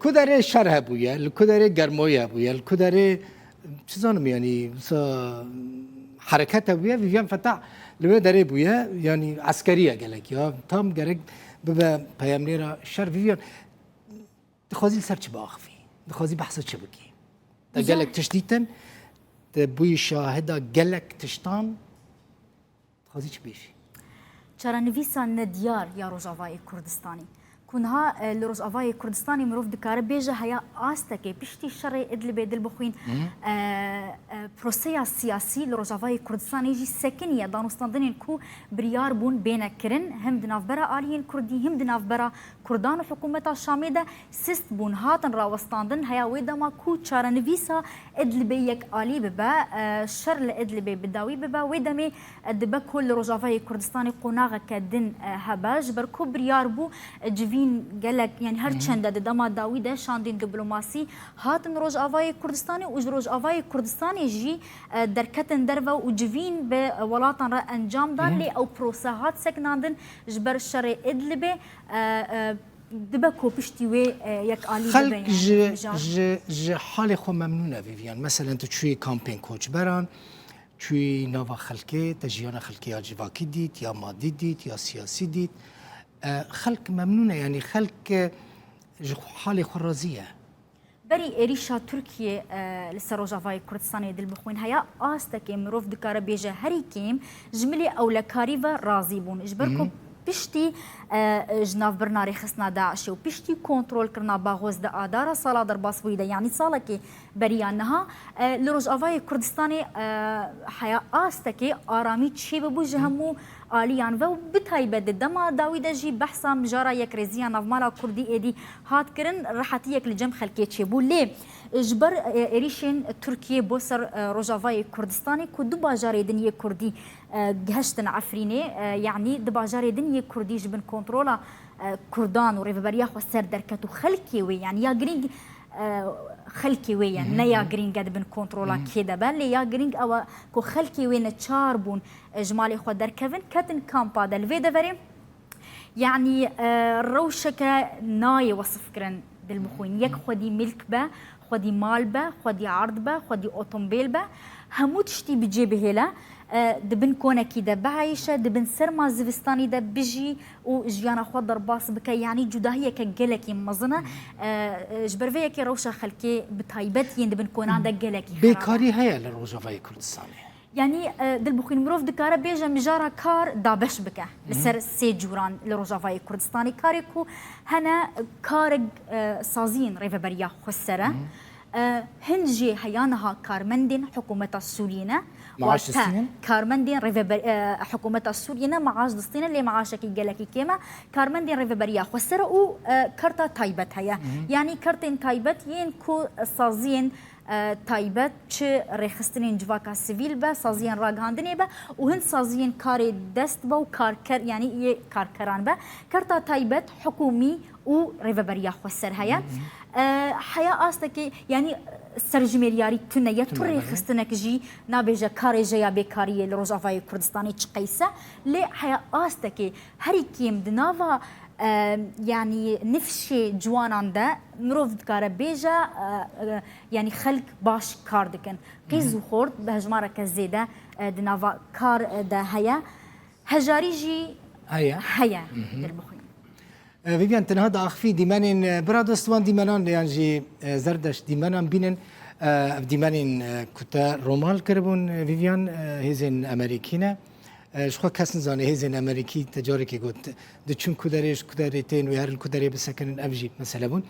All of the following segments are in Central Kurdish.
الكدرة شر هبويا الكدرة گرموية هبويا الكدرة چیزانم يعني حركات هبويا فيفيان فتح لو داره بويا يعني عسكرية قالك يا تام قالك ببا بيامنيرا شر فيفيان دخوازي لسر چه باخفي دخوازي بحث چه بكي دا قالك تشديتن بوي شاهده قالك تشتان دخوازي چه بيشي چرانویسا ندیار یا روجاوای کردستانی کنها لروجاوای کردستانی مروف دکاره بیجه هیا آستکه پشتی شر ادلبه دل بخوین پروسیا سیاسی لروجاوای کردستانی جی سکنیه دانستاندنین کو بریار بون بین کرن هم دناف برا آلیین کردی هم دناف برا کردان و حکومت شامی ده سست بون هاتن راوستاندن هیا ویدا ما کو چرانویسا ادلبه یک آلی ببا شر لادلبه بداوی ببا ویدا می دبا کل لروجاوای کردستانی قناغه کدن هباج بر کو بریار بو جوین گلک یعنی هر چند دما داوی ده شاندین دیپلماسی هاتن روجاوای کردستانی و روجاوای کردستانی جی درکتن درو و جوین به ولاتن را انجام دان لی او پروسهات سکناندن جبر شر ادلبه دبكو بشتي يك آلي خلق ج حالي خو ممنونة فيفيان مثلا تشوي كامبين كوتش بران تشوي نوفا خلقي تجيانا خلقي يا جواكي ديت يا مادي ديت يا سياسي ديت خلق ممنونة يعني خلق حالي خو راضية بري إريشا تركيا لسر روجاوای کردستانی دل بخوین هیا آستک مروف دکاره بیجه هری کیم جملی اولکاری و راضی بون اجبرکو پشتی جناف برناری خسنا داعش و پشتی کنترل کرنا باغوز دا آدارا سالا در باسوی دا یعنی سالا که بریانها لروجاوای کردستانی حیا آستکی آرامی چی ببو جهمو آلیان و بتایبه دما داوی دا جی بحثا مجارا یک رزیان نافمالا کردی ایدی هات کرن راحتی یک لجم خلکی چی بو لی جبر ایریشن ترکیه بوسر روجاوای کردستانی که دو باجار دنیای کردی گهشتن عفرینه یعنی دو باجار دنیای کردی جبن کنترولا کردان و ریفبریا خو سر درکت و خلکی وی یعنی یا گرینگ خلکی وی یعنی نه یا گرینگ دبن کنترولا کیده بله یا گرینگ او کو خلکی وی نچار بون اجمالی خو درکفن کتن کامپا دل وی دوریم یعنی روشک نای وصف کرن دل بخوین یک خودی ملک با خودی مال با خودی عرض با خودی اتومبیل با همو تشتی بجیبه هلا دبن كونكي ده بعيشه دبن سرما زفستاني ده بيجي وجيانا خود درباس بك يعني جداهيه كجلكي مزنه جبرفيه كي روشه خلكي بتايبت ين دبن كونان ده جلكي بيكاري هيا للروجاوای کردستانی يعني دل بخين مروف دكاره بيجا مجارا كار دابش بك لسر سي جوران لروجاوای کردستانی كاريكو هنا كارج سازين ريفبريا خسره هنجي هيانها كارمندين حكومة السوريين معاش السنين كارمندين حكومة السوريين معاش السنين اللي معاشك يجلكي كيما كارمندين ريفبريا خسر و كرتا تايبت هيا يعني كرتين تايبت ينكو سازين تايبت چه رخصتنين جواكا سيفيل با سازين راغاندني با وهن سازين كاري دست با وكاركر يعني يه كاركران با كرتا تايبت حكومي و ريفبريا خسر هيا حياة أستكي يعني سرجميرياري تنية توري خستنك جي نابجا كاري جايا بكارية لروجاوای كردستاني تشقيسة لي حياة أستكي هري كيم دنافا يعني نفشي جوانان ده مروف دكارة بيجا يعني خلق باش كار دكن قيزو خورد بهجمارة كزيدة دنافا كار ده هيا هجاري جي هيا دربخوين فيفيان تنهض أخفي ديمانين برادستوان ديمانان يعني زردش ديمانان بينن ديمانين كتا رومال كربون فيفيان هيزن أمريكينا شخو كسن زانه هيزن أمريكي تجاري كي قلت دچون كداريش كداريتين ويهر الكداري بسكن أبجي مثلا بون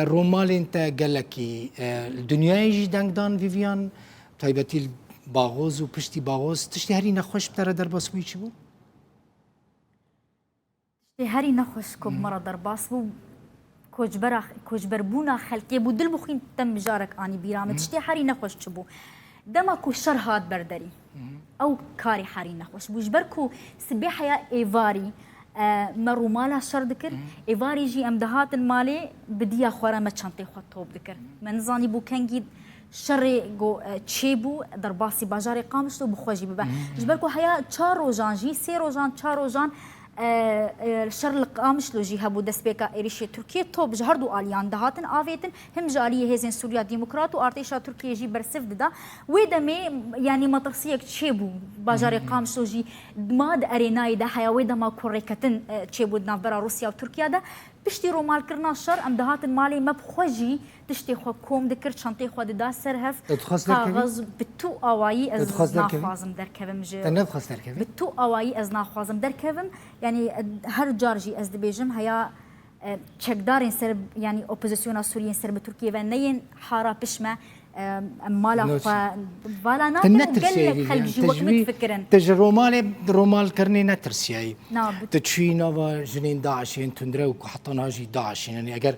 رومال انت قالكي الدنيا يجي دانگدان فيفيان طيبتي باغوز و پشتی باغوز تشتی هری نخوش بتره در باسوی چی بود؟ هری نخوش كوب مرة درباس بو كوجبر بونا خلقي بو دل بخين تم جارك اني بيرام تشتي هری نخوش چبو دما كو شر هات بردري او كاري هری نخوش بو جبركو سبيحه يا ايفاري مرو مالا شر دكر ايفاري جي امدهات المالي بديا خورا ما چانتي خو توب دكر من زاني بو كنجي شر جو تشيبو درباسي باجاري قامشتو بخوجي ببا جبركو حيا 4 روزان جي 3 روزان 4 روزان الشرق قامش لو جي هبو دسبيكا إيريشيا تركيا توب جهردو آليان دهاتن آفيتن هم جالية هزين سوريا ديمقراط وارتيشا تركيا جي برسف دا ويدمي يعني مطرسيك تشيبو باجاري قامش لو جي ماد أريناي دا حيا ويدما كوريكتن تشيبو دناف برا روسيا وتركيا دا بشتي رومال كرنا الشر ام دهاتن مالي مبخوجي تشتي خو كوم دكر شنطي خو دا سرهف كاغز بتو اواي از ناخوازم دركبم جي تنفخس دركبم بتو اواي از ناخوازم دركبم يعني هر جارجي از دبيجم هيا تشكدارين سر يعني اوبوزيسيون سوريين سر بتركيا ونين حاره بشمه مالا فوالا ناتر خلق جي وقت متفكرن رومال كرني نترسياي تشينا وجنين داعشين تندرو وحطنا جي داعشين يعني اگر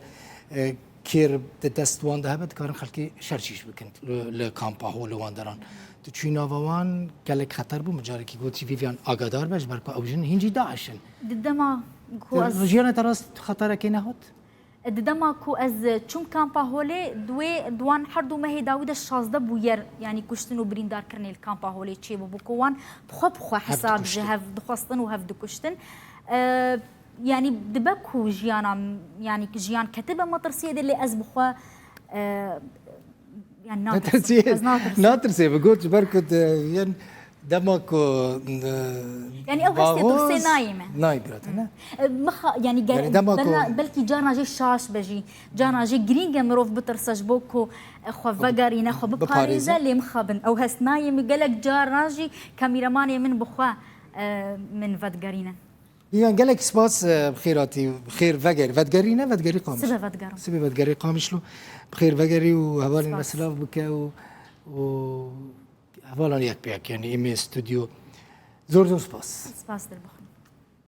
كير دستوان دهبت كارن خلقي شرشيش بكنت لكامبا هو لواندران تشينا وان قالك خطر بو مجاركي قلتي فيفيان اقدار باش بركو او جن هنجي داعشن ددما هو رجينا تراس خطر كينا هوت ددما كو از چون كامبا هولي دوان حردو مهي داود الشازده بوير يعني كشتن وبريندار كرني الكامبا هولي تشيبو بوكوان بخو حساب جهف دخواستن وهف دكشتن يعني دبكو جيانا يعني جيان كتبه مطرسيه اللي از بخوا يعني ناترسي بقولت بركض يعني دمك يعني او هسه ترسي نايمه براتنا يعني بلكي جانا جي شاش بجي جانا جي جرينجا مروف بترسج بوكو خو فقرينا خو بباريزا اللي مخابن او هس نايم قالك جانا جي كاميراماني من بخوا من فدقرينا يعني قالك سباس بخيراتي بخير فدقرينا فدقري قامش سبي فدقري قامشلو بخير فقري وهوالي مسلاف بكا و هوالا يك بيك يعني إيمي استوديو زور سباس دربخ